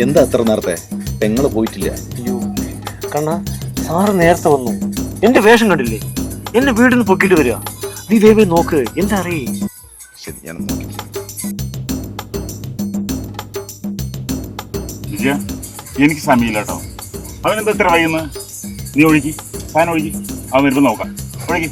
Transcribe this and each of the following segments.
എന്താ അത്ര നേരത്തെ? പെങ്ങള് പോയിട്ടില്ല. അയ്യോ കണ്ണാ, സാറ് നേരത്തെ വന്നു. എന്റെ വേഷം കണ്ടില്ലേ? എന്നെ വീട്ടിൽ നിന്ന് പൊക്കിട്ട് വരിക. നീ വേവേ നോക്ക്, എന്താ അറിയേ? ശരി, ഞാൻ നോക്കി. എനിക്ക് സമയമില്ല കേട്ടോ. അവനെന്താ ഇത്ര വൈകുന്നത്? നീ ഒഴുകി, ഫാൻ ഒഴുകി, അവൻ വരുമ്പോൾ നോക്കാം. ഒഴുകി.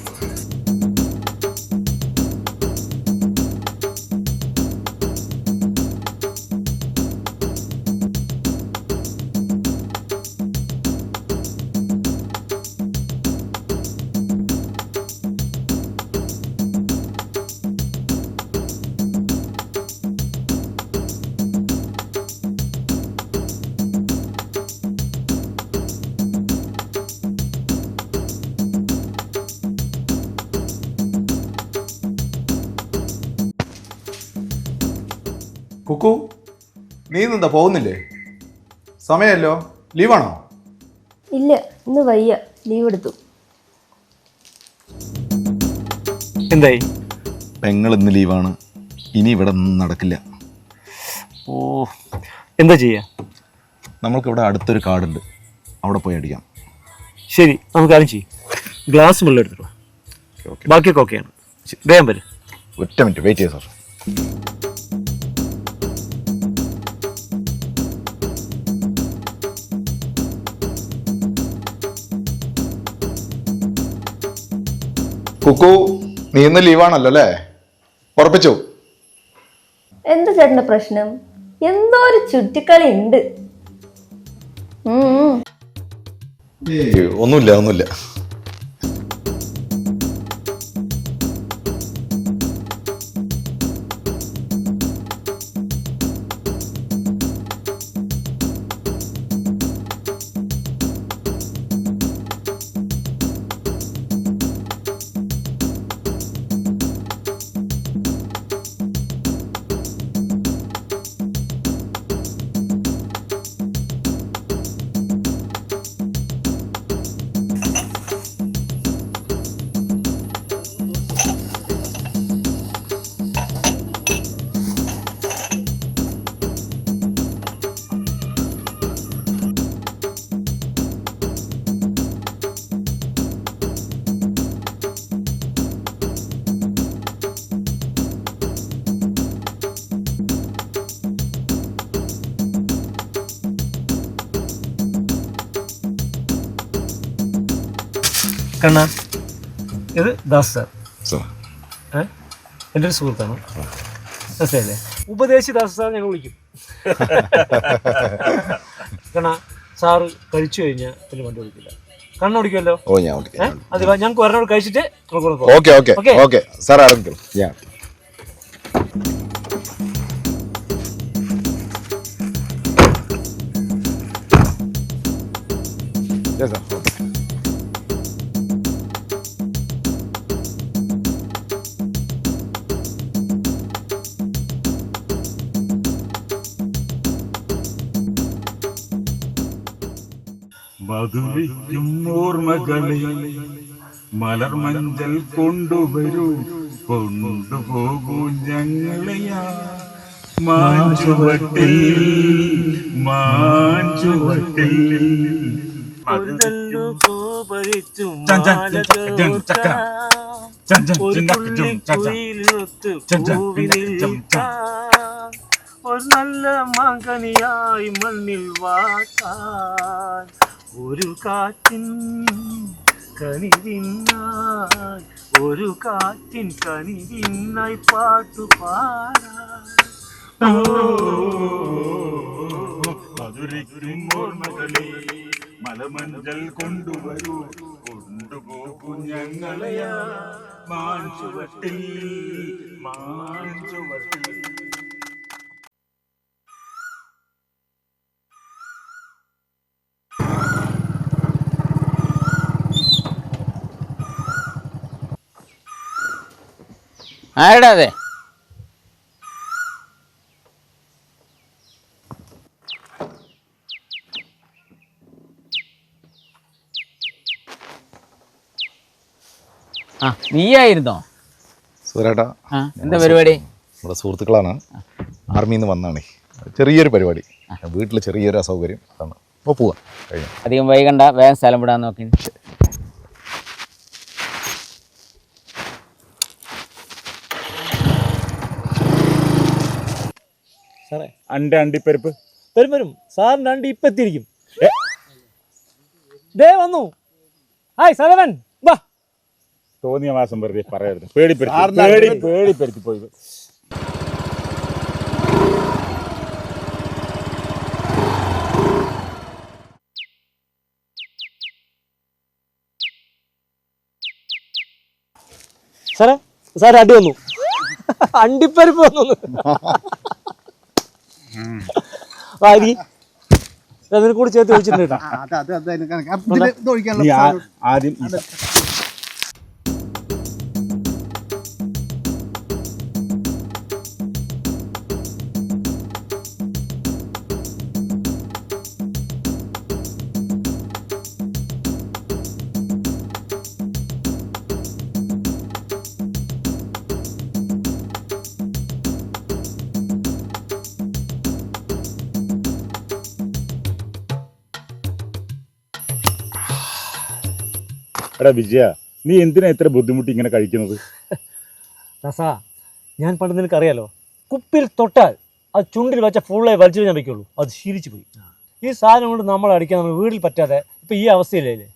കുക്കു, നീ എന്താ പോകുന്നില്ലേ? സമയമല്ലോ, ലീവാണോ? ഇല്ല, ഇന്ന് വയ്യ, ലീവ് എടുത്തു. എന്തായി? പെങ്ങൾ ഇന്ന് ലീവാണ്. ഇനി ഇവിടെ ഒന്നും നടക്കില്ല. ഓ, എന്താ ചെയ്യാ? നമ്മൾക്കിവിടെ അടുത്തൊരു കാടുണ്ട്, അവിടെ പോയി അടിക്കാം. ശരി, നമുക്ക് ആരും ചെയ്യും. ഗ്ലാസ് വെള്ളം എടുത്തിട്ടോ. ബാക്കിയൊക്കെ ഓക്കെയാണ്. വേഗം വരും. ഒറ്റ മിനിറ്റ് വെയിറ്റ് ചെയ്യാം സാർ. കുക്കു, നീ ഇന്ന് ലീവാണല്ലോ അല്ലേ? ഉറപ്പിച്ചു? എന്താ ചേട്ടന്റെ പ്രശ്നം? എന്തോ ഒരു ചുറ്റിക്കളി ഉണ്ട്. ഒന്നുമില്ല. കണ്ണാ, ഇത് ദാസ് സാർ. സാർ, എൻ്റെ ഒരു സുഹൃത്താണ്. മനസ്സിലല്ലേ? ഉപദേശി ദാസ് സാർ ഞങ്ങൾ വിളിക്കും. കണ്ണാ, സാറ് കഴിച്ചു കഴിഞ്ഞാൽ പിന്നെ വണ്ടി ഓടിക്കില്ല. കണ്ണ ഓടിക്കുമല്ലോ? ഓ, ഞാൻ ഓടിക്കാം. അത് ഞങ്ങൾക്ക് ഒരെണ്ണം കഴിച്ചിട്ട് ഓക്കെ സാർ, ആരംഭിക്കണം. ഞാൻ മധുവിക്കും ഓർമ്മകളെ മലർമഞ്ചൽ കൊണ്ടുവരൂ, കൊണ്ടുപോകൂ ഞങ്ങളെയാ മാഞ്ചുവട്ടിൽ. ഒരു നല്ല മകനിയായി മണ്ണിൽ വാട്ടാൻ ഒരു കാറ്റിൻ കനിവിന്നായി, ഒരു കാറ്റിൻ കനിവിന്നായി പാട്ടു പാടാൻ. മധുരയ്ക്കും ഓർമ്മകളെ മലമഞ്ചൽ കൊണ്ടുവരൂ, കൊണ്ടുപോകൂ ഞങ്ങളെയാ മാഞ്ചുവട്ടിൽ. ആരടാ അതെ? ആ, നീയായിരുന്നോ? സുരേട്ടാ, എന്താ പരിപാടി? നമ്മുടെ സുഹൃത്തുക്കളാണ്, ആർമിയിൽ നിന്ന് വന്നാണേ. ചെറിയൊരു പരിപാടി. വീട്ടിൽ ചെറിയൊരു അസൗകര്യം തന്നു. അപ്പോൾ പോവാം കഴിഞ്ഞു. അധികം വൈകണ്ട, വേഗം സ്ഥലം വിടാൻ നോക്കി. സാറേ അന്റെ അണ്ടിപ്പരിപ്പ് വരും വരും, സാറിൻ്റെ അണ്ടി ഇപ്പം എത്തിയിരിക്കും. ദേ വന്നു. ഹായ് സലവൻ, വാ. തോന്നിയ മാസം വെറുതെ പറയരുത്. പേടിപ്പെടുത്തി പോയി. സാറേ സാറേ അടി വന്നു, അണ്ടിപ്പരിപ്പ് വന്നു. അതിനെ കൂടി ചേർത്ത് വെച്ചിട്ടുണ്ട്. നീ ആദ്യം എടാ വിജയ, നീ എന്തിനാ ഇത്ര ബുദ്ധിമുട്ടി ഇങ്ങനെ കഴിക്കുന്നത്? റസാ, ഞാൻ പണ്ട് നിനക്ക് അറിയാലോ, കുപ്പിയിൽ തൊട്ടാൽ അത് ചുണ്ടിൽ വെച്ച ഫുള്ളായി വലിച്ചു ഞാൻ വയ്ക്കുള്ളൂ. അത് ശീലിച്ചു പോയി. ഈ സാധനം കൊണ്ട് നമ്മൾ അടിക്കാൻ നമ്മൾ വീട്ടിൽ പറ്റാതെ ഇപ്പം ഈ അവസ്ഥയിലല്ലേ.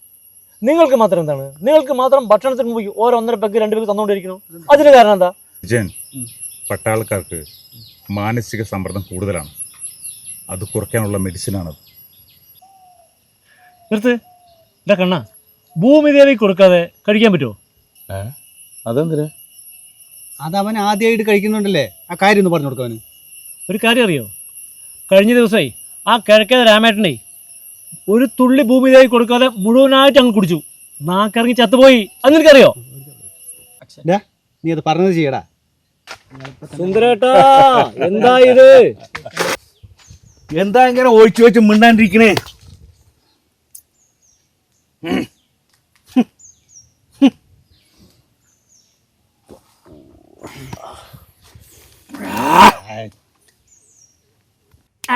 നിങ്ങൾക്ക് മാത്രം എന്താണ്, നിങ്ങൾക്ക് മാത്രം ഭക്ഷണത്തിന് മുമ്പ് ഓരോ 1.5 പെഗ് 2 പെഗ് തന്നുകൊണ്ടിരിക്കണം. അതിന് കാരണം എന്താ? വിജയൻ, പട്ടാളക്കാർക്ക് മാനസിക സമ്മർദ്ദം കൂടുതലാണ്. അത് കുറയ്ക്കാനുള്ള മെഡിസിനാണത്. നിർത്ത്. എന്താ കണ്ണ, ഭൂമിദേവി കൊടുക്കാതെ കഴിക്കാൻ പറ്റുമോ? അതെന്തിനാ? അതവൻ ആദ്യമായിട്ട് കഴിക്കുന്നുണ്ടല്ലേ, ആ കാര്യം ഒന്ന് പറഞ്ഞു കൊടുക്കാന്. ഒരു കാര്യം അറിയോ, കഴിഞ്ഞ ദിവസമായി ആ കിഴക്കേത് രാമേട്ടനെ ഒരു തുള്ളി ഭൂമിദേവി കൊടുക്കാതെ മുഴുവനായിട്ട് അങ്ങ് കുടിച്ചു. നാക്കിറങ്ങി ചത്തുപോയി. അത് നിനക്കറിയോ? നീ അത് പറഞ്ഞത് ചെയ്യടാ. സുന്ദരേട്ടാ, എന്താ ഇത്? എന്താ ഇങ്ങനെ ഒഴിച്ചു വെച്ച് മിണ്ടാണ്ടിരിക്കണേ?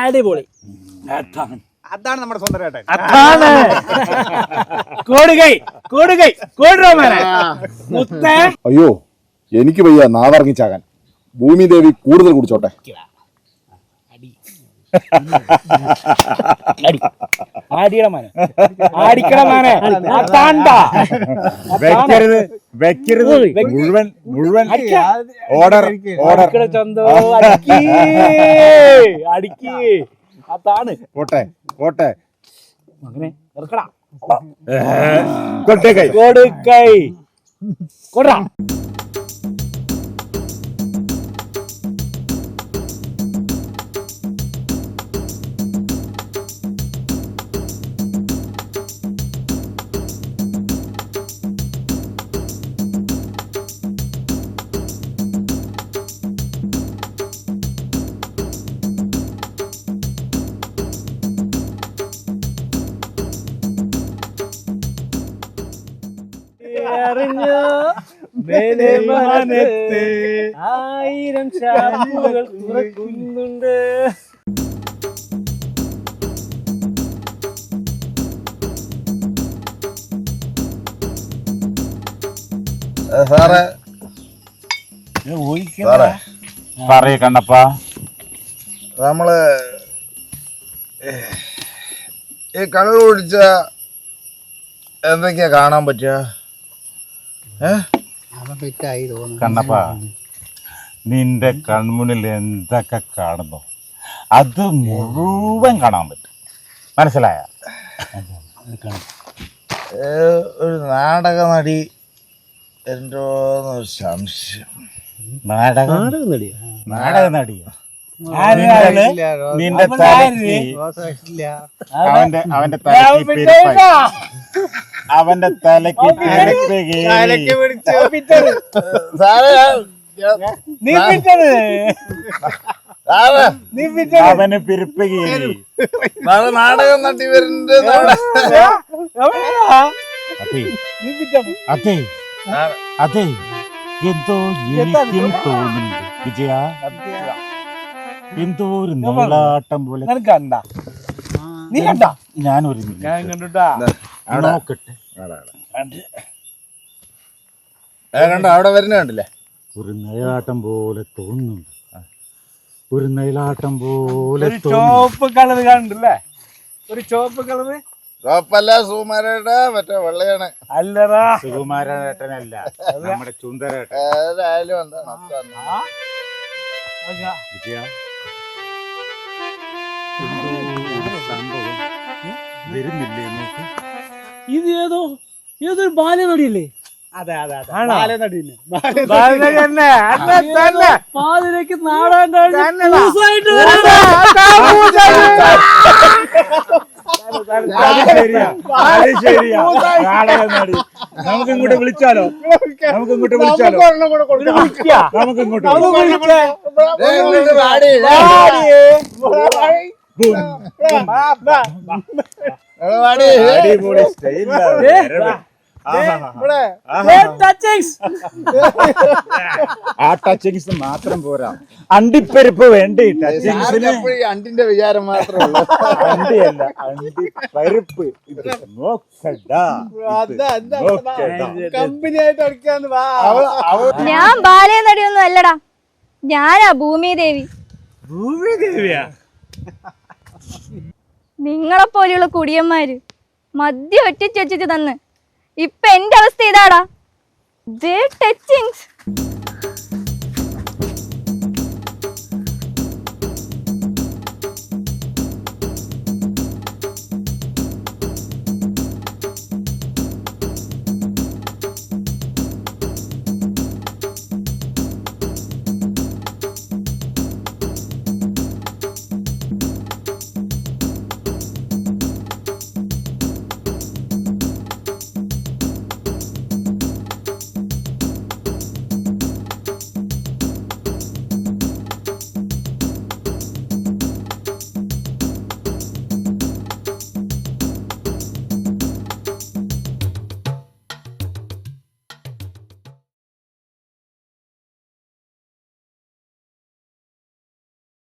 അടിപൊളി. അതാണ് നമ്മുടെ സ്വന്തം ഏട്ടൻ. അതാണ് കൊടുകൈ കൊടുകൈ കൊടുറോമേനെ മുത്തേ. അയ്യോ, എനിക്ക് വയ്യ നാവിറങ്ങിച്ചാകാൻ. ഭൂമിദേവി കൂടുതൽ കുടിച്ചോട്ടെ. വെക്കരുത് വെക്കരുത്, മുഴുവൻ മുഴുവൻ ഓർഡർ ഓർഡർ. അതാണ് പോട്ടെ പോട്ടെ. കൊടുക്കൈ കൊടുക്കൈ കൊടുറാ. ആയിരം ചാപ്പുകൾ തുറക്കുന്നുണ്ട്. സാറേ സാറേ, പറയ കണ്ണപ്പ. നമ്മള് ഈ കള്ള് കുടിച്ച എന്തൊക്കെയാ കാണാൻ പറ്റുക? കണ്ണപ്പ, നിന്റെ കൺമുന്നിൽ എന്തൊക്കെ കാണുന്നു അത് മുഴുവൻ കാണാൻ പറ്റും. മനസ്സിലായ? ഒരു നാടക നടി എന്തോന്നൊരു സംശയം. നാടക നടിയോ? നാടക നടിയോ? നിന്റെ തലക്ക് അവന്റെ അവന്റെ തലക്ക് പിരിപ്പായി. അവന്റെ തലക്ക് പിരിപ്പ് കേറി. അവന് പിരിപ്പ് കയറി. നാടകം നടി വരുന്നുണ്ട്. അതെ അതെ, എന്തോ എനിക്കും തോന്നുന്നുണ്ട് വിജയ. എന്തോ ഒരു നീളാട്ടം പോലെ നിനക്ക് കണ്ട നീ കണ്ട ഞാനൊരു ഞാൻ കണ്ടിട്ടാ നോക്കട്ടെ. കണ്ടോ അവിടെ വരുന്ന കണ്ടില്ലേ? ഒരു നീളാട്ടം പോലെ തോന്നുന്നുണ്ട്. ഒരു നീളാട്ടം പോലെ ഒരു ചോപ്പ് കളർ കണ്ടില്ലേ? ഒരു ചോപ്പ് കളറ് ചോപ്പല്ല സുകുമാരേട്ടാ, മറ്റേ വെള്ളയാണ്. അല്ലടാ സുകുമാരേട്ടനല്ല, നമ്മുടെ ചുന്ദരേട്ടൻ. ഏതായാലും എന്താണ് വിജയ, എന്തോ ഒരു സംഭവം വരുന്നില്ലേ നോക്ക്. ഇത് ഏതൊരു ബാല്യനടിയല്ലേ? അതെ അതെ അതെ ആണോ? ബാലനടീനെ. ബാലനടി തന്നെ. അന്നെ തന്നെ. പാതിരക്ക് നാടാൻ തന്നെ. കഴിഞ്ഞു അത് ശരിയാ, അത് ശരിയാ. നാടകം നടി. നമുക്ക് ഇങ്ങോട്ട് വിളിച്ചാലോ? നമുക്ക് ഇങ്ങോട്ട് വിളിച്ചാലോ? നമുക്ക് ഇങ്ങോട്ട് അടിപൊളി സ്റ്റൈലാണ്. ആ ടച്ചിങ്സ് മാത്രം പോരാ, അണ്ടിപ്പരിപ്പ് വേണ്ട. ടച്ചിങ്സിന് അണ്ടിന്റെ വിചാരം മാത്രമേ ഉള്ളൂ. അണ്ടിയല്ല, അണ്ടിപ്പരിപ്പ്. ഇത് നോക്കടാ, ഇത് നോക്കടാ. കമ്പനിയായിട്ട് അടിക്കാന്ന് വാ. ഞാൻ ബാലേ നടിയൊന്നും അല്ലടാ, ഞാനാ ഭൂമിദേവി. ഭൂമിദേവിയാ? നിങ്ങളെപ്പോലെയുള്ള കുടിയന്മാര് മദ്യം ഒറ്റിച്ച് വെച്ചിട്ട് തന്ന് ഇപ്പൊ എന്റെ അവസ്ഥ ഇതാടാ. ടച്ചിങ്സ്